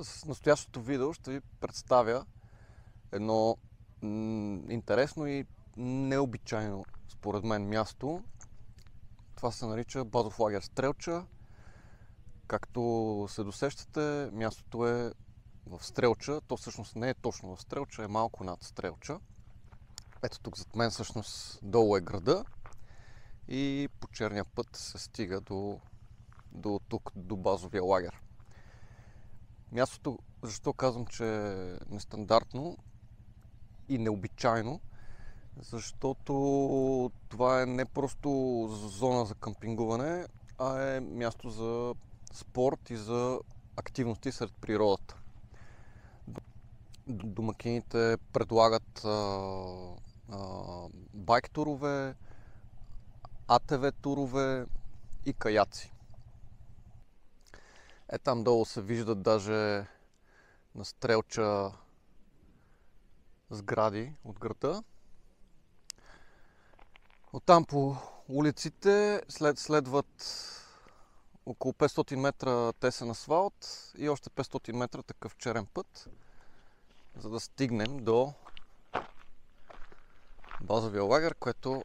С настоящото видео ще ви представя едно интересно и необичайно, според мен, място. Това се нарича базов лагер Стрелча. Както се досещате, мястото е в Стрелча. То всъщност не е точно в Стрелча, е малко над Стрелча. Ето тук зад мен всъщност долу е града и по черния път се стига до тук, до базовия лагер. Мястото, защо казвам, че е нестандартно и необичайно, защото това е не просто зона за къмпингуване, а е място за спорт и за активности сред природата. Домакините предлагат байк турове, АТВ турове и каяци. Там долу се виждат даже на Стрелча сгради от града. Оттам по улиците следват около 500 метра тесен асфалт и още 500 метра такъв черен път, за да стигнем до базовия лагер, което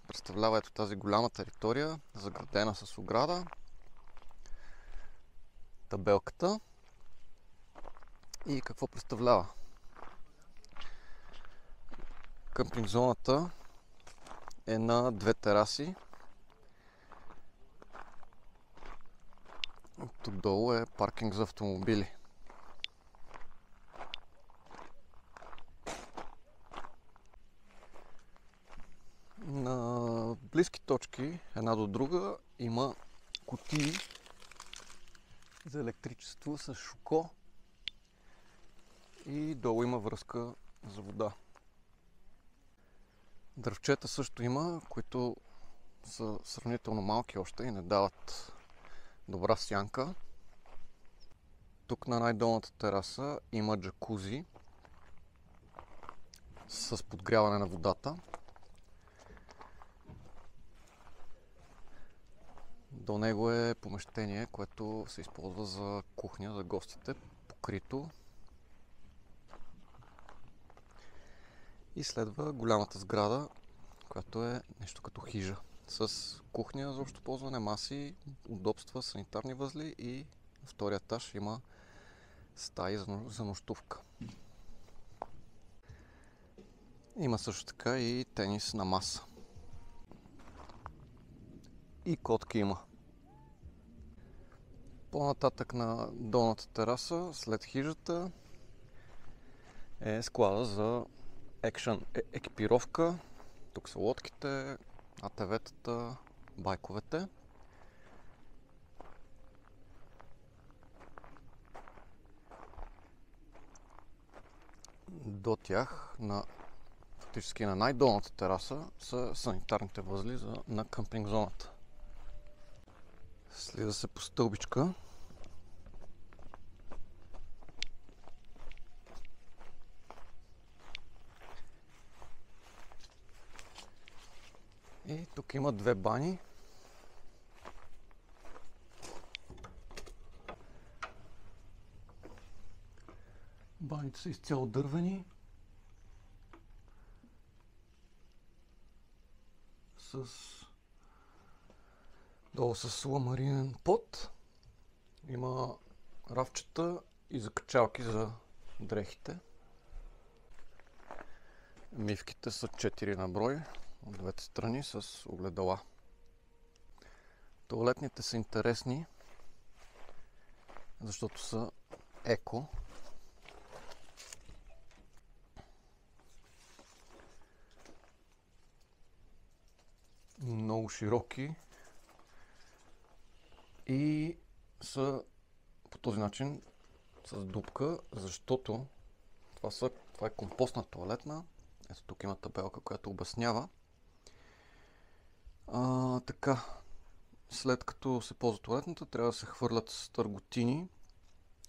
представлява ето тази голяма територия, заградена с ограда, табелката. И какво представлява? Къмпинг зоната е на две тераси. Тук долу е паркинг за автомобили. На близки точки, една до друга, има кутии за електричество с шуко и долу има връзка за вода. Дръвчета също има, които са сравнително малки още и не дават добра сянка. Тук на най-долната тераса има джакузи с подгряване на водата. До него е помещение, което се използва за кухня за гостите, покрито. И следва голямата сграда, която е нещо като хижа, с кухня за общо ползване, маси, удобства, санитарни възли и на втория етаж има стаи за нощувка. Има също така и тенис на маса. И котки има. По-нататък на долната тераса, след хижата, е склада за екшън екипировка. Тук са лодките, АТВ-тата, байковете. До тях, фактически на най-долната тераса, са санитарните възли на къмпинг зоната. Слиза се по стълбичка. И тук има две бани. Баните са изцяло дървени. Долу с ламаринен пот. Има рафчета и закачалки за дрехите. Мивките са 4 на брой от двете страни с огледала. Тоалетните са интересни, защото са еко. Много широки и са по този начин с дупка, защото това е компостна тоалетна. Ето тук има табелка, която обяснява. Така, след като се ползва тоалетната, трябва да се хвърлят стърготини,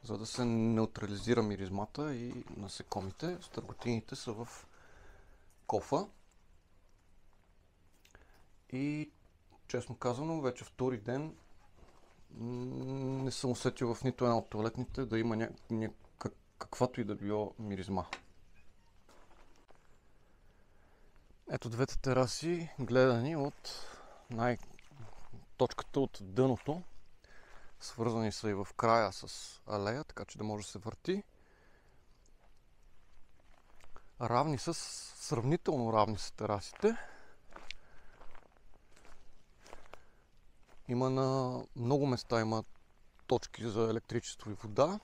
за да се неутрализира миризмата и насекомите. Стърготините са в кофа. И честно казано, вече втори ден не съм усетил в нито една от тоалетните да има каквато и да било миризма. Ето двете тераси, гледани от точката от дъното. Свързани са и в края с алея, така че да може да се върти. Сравнително равни са терасите. Има на много места има точки за електричество и вода,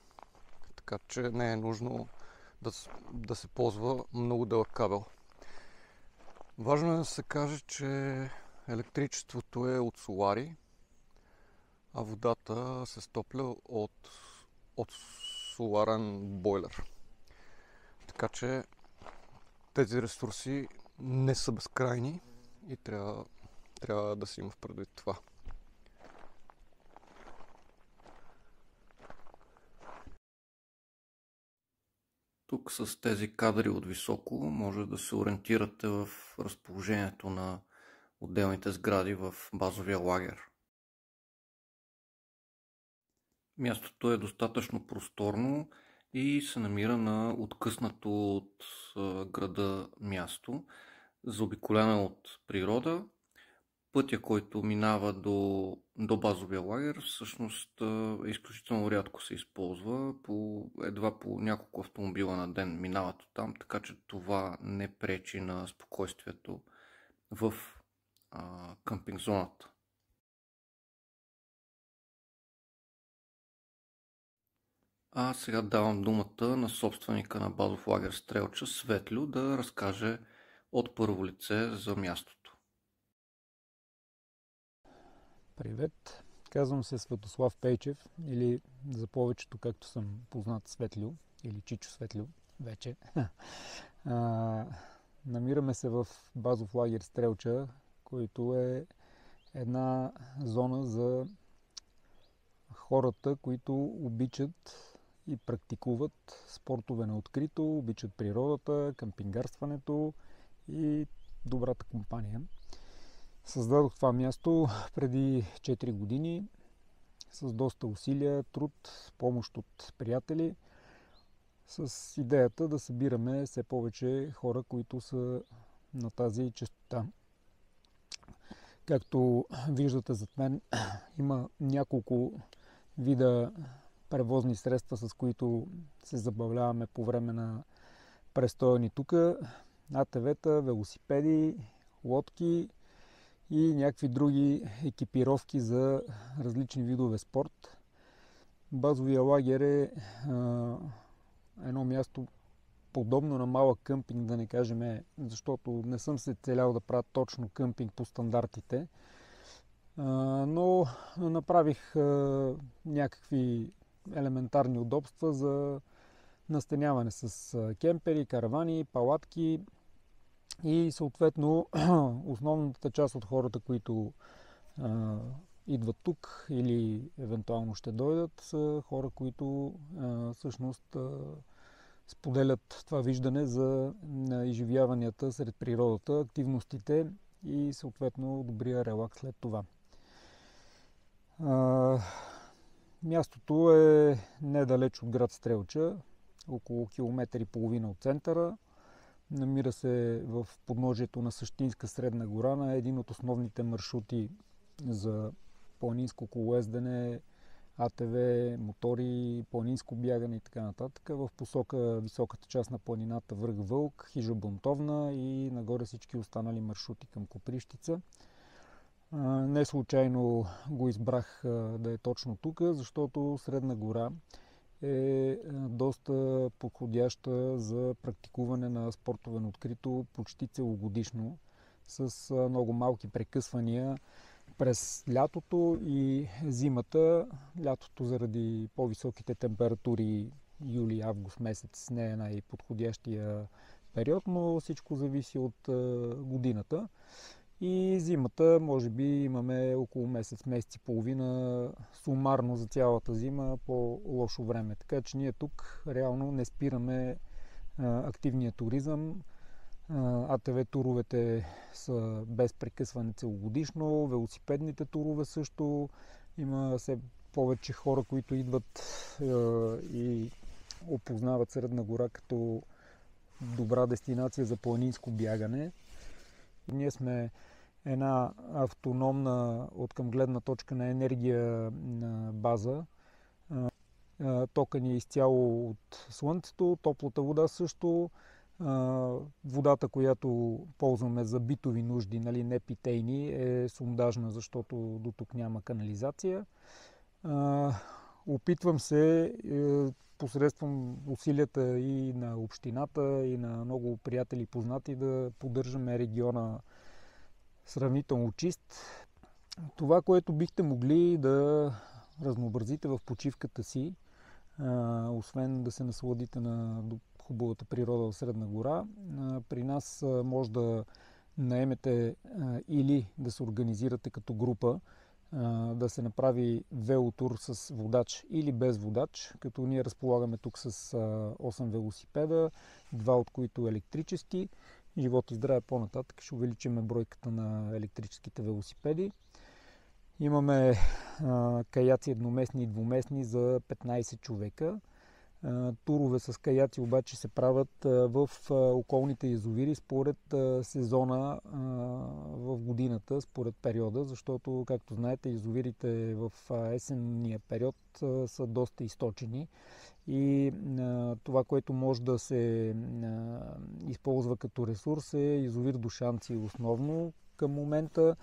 така че не е нужно да се ползва много дълъг кабел. Важно е да се каже, че електричеството е от солари, а водата се стопля от соларен бойлер. Така че тези ресурси не са безкрайни и трябва да си има в предвид това. Тук с тези кадри от високо може да се ориентирате в разположението на отделните сгради в базовия лагер. Мястото е достатъчно просторно и се намира на откъснато от града място, заобиколено от природа. Пътя, който минава до базовия лагер, всъщност изключително рядко се използва. Едва по няколко автомобила на ден минават оттам, така че това не пречи на спокойствието в къмпинг зоната. А сега давам думата на собственика на базов лагер Стрелча, Светлю, да разкаже от първо лице за мястото. Привет! Казвам се Светослав Пейчев, или за повечето, както съм познат, Светлю, или Чичо Светлю вече. Намираме се в базов лагер Стрелча, който е една зона за хората, които обичат и практикуват спортове на открито, обичат природата, къмпингарстването и добрата компания. Създадох това място преди 4 години с доста усилия, труд, помощ от приятели, с идеята да събираме все повече хора, които са на тази честота. Както виждате зад мен, има няколко вида превозни средства, с които се забавляваме по време на престоя ни тук. АТВ-та, велосипеди, лодки и някакви други екипировки за различни видове спорт. Базовия лагер е едно място подобно на малък къмпинг, да не кажем, защото не съм се целял да правя точно къмпинг по стандартите, но направих някакви елементарни удобства за настаняване с кемпери, каравани, палатки и съответно основната част от хората, които идват тук или евентуално ще дойдат, са хора, които всъщност споделят това виждане за изживяванията сред природата, активностите и съответно добрия релакс след това. Мястото е недалеч от град Стрелча, около километър и половина от центъра. Намира се в подножието на Същинска средна гора, на един от основните маршрути за планинско колоездене, АТВ, мотори, планинско бягане и така нататък. В посока високата част на планината Връх Вълк, Хижа Бунтовна и нагоре всички останали маршрути към Копривщица. Не случайно го избрах да е точно тук, защото Средна гора е доста подходяща за практикуване на спортове на открито почти целогодишно, с много малки прекъсвания през лятото и зимата. Лятото заради по-високите температури юли-август месец не е най-подходящия период, но всичко зависи от годината. И зимата, може би, имаме около месец и половина сумарно за цялата зима по-лошо време. Така че ние тук реално не спираме активния туризъм. АТВ туровете са без прекъсване целогодишно, велосипедните турове също. Има все повече хора, които идват и опознават Средна гора като добра дестинация за планинско бягане. Ние сме една автономна от към гледна точка на енергия база. Тока ни е изцяло от слънцето, топлата вода също. Водата, която ползваме за битови нужди, нали, не питейни, е сондажна, защото до тук няма канализация. Опитвам се посредством усилията и на общината, и на много приятели и познати да поддържаме региона сравнително чист. Това, което бихте могли да разнообразите в почивката си, освен да се насладите на хубавата природа в Средна гора, при нас може да наемете или да се организирате като група, да се направи велотур с водач или без водач, като ние разполагаме тук с 8 велосипеда, 2 от които електрически. Живот и здраве, по-нататък ще увеличим бройката на електрическите велосипеди. Имаме каяци едноместни и двуместни за 15 човека. Турове с каяци обаче се правят в околните язовири според сезона в годината, според периода, защото, както знаете, язовирите в есенния период са доста източени и това, което може да се използва като ресурс, е язовир Душанци основно към момента.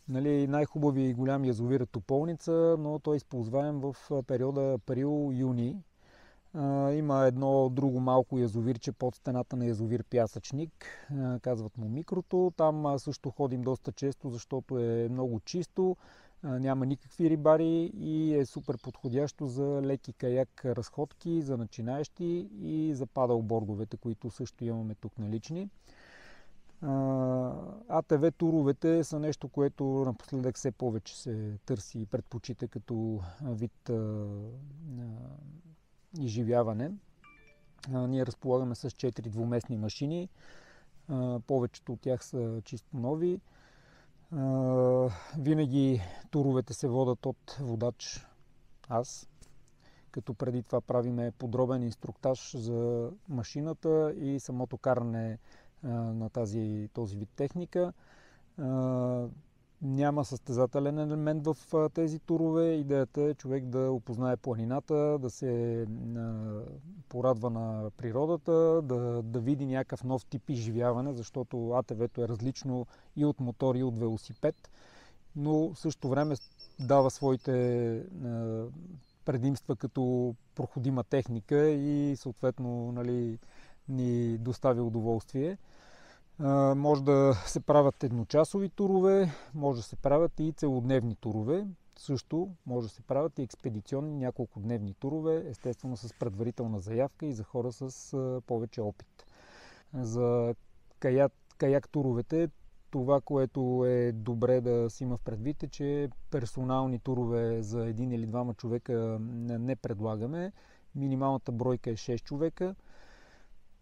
Нали, най-хубавият и голям язовир е Тополница, но той е използваем в периода април-юни. Има едно друго малко язовирче под стената на язовир Пясъчник, казват му Микрото. Там също ходим доста често, защото е много чисто, няма никакви рибари и е супер подходящо за леки каяк разходки, за начинаещи и за падълбордовете, които също имаме тук налични. АТВ туровете са нещо, което напоследък все повече се търси и предпочита като вид изживяване. Ние разполагаме с 4 двуместни машини. Повечето от тях са чисто нови. Винаги туровете се водят от водач, аз, като преди това правиме подробен инструктаж за машината и самото каране на този вид техника. Няма състезателен елемент в тези турове. Идеята е човек да опознае планината, да се порадва на природата, да види някакъв нов тип изживяване, защото АТВ-то е различно и от мотор, и от велосипед, но в същото време дава своите предимства като проходима техника и съответно, нали, ни доставя удоволствие. Може да се правят едночасови турове, може да се правят и целодневни турове. Също може да се правят и експедиционни няколкодневни турове, естествено с предварителна заявка и за хора с повече опит. За каяк туровете, това, което е добре да си има в предвид, е, че персонални турове за един или двама човека не предлагаме. Минималната бройка е 6 човека.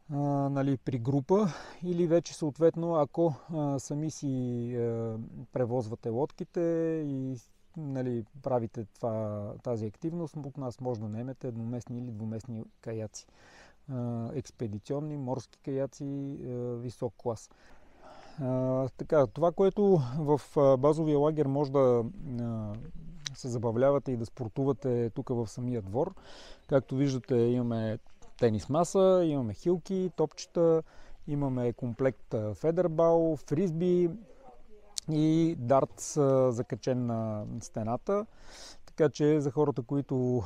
Нали, при група или вече съответно, ако сами си превозвате лодките и, нали, правите тази активност, от нас може да наемете едноместни или двуместни каяци. Експедиционни, морски каяци, висок клас. Така, това, което в базовия лагер може да се забавлявате и да спортувате тук в самия двор. Както виждате, имаме тенис маса, имаме хилки, топчета, имаме комплект федербал, фризби и дартс закачен на стената. Така че за хората, които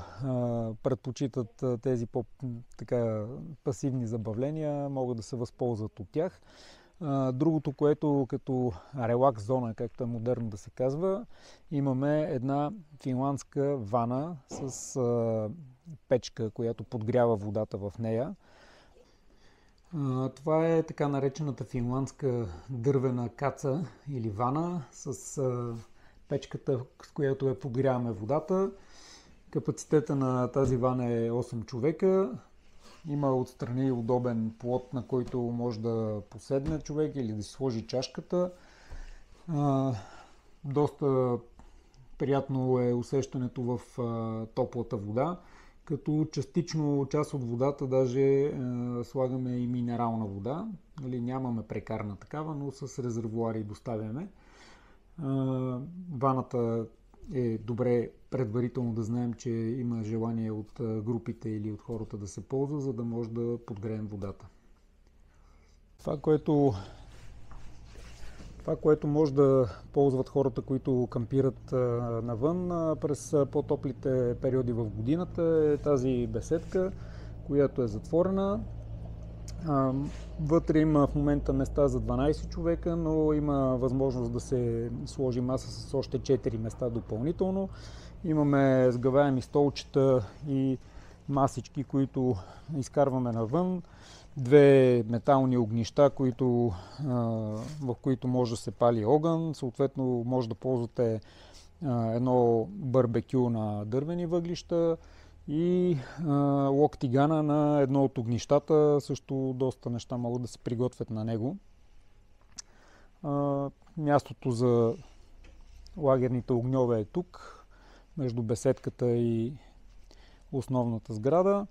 предпочитат тези по-пасивни забавления, могат да се възползват от тях. Другото, което като релакс зона, както е модерно да се казва, имаме една финландска вана с печка, която подгрява водата в нея. Това е така наречената финландска дървена каца или вана с печката, с която я подгряваме водата. Капацитета на тази вана е 8 човека. Има отстрани удобен плот, на който може да поседне човек или да си сложи чашката. Доста Приятно е усещането в топлата вода, като частично част от водата даже слагаме и минерална вода. Нали, нямаме прекарна такава, но с резервоари доставяме. Ваната е добре предварително да знаем, че има желание от групите или от хората да се ползва, за да може да подгреем водата. Това, което може да ползват хората, които кампират навън през по-топлите периоди в годината, е тази беседка, която е затворена. Вътре има в момента места за 12 човека, но има възможност да се сложи маса с още 4 места допълнително. Имаме сгъваеми столчета и масички, които изкарваме навън. 2 метални огнища, в които може да се пали огън. Съответно може да ползвате едно барбекю на дървени въглища и локтигана на едно от огнищата. Също доста неща могат да се приготвят на него. Мястото за лагерните огньове е тук, между беседката и основната сграда.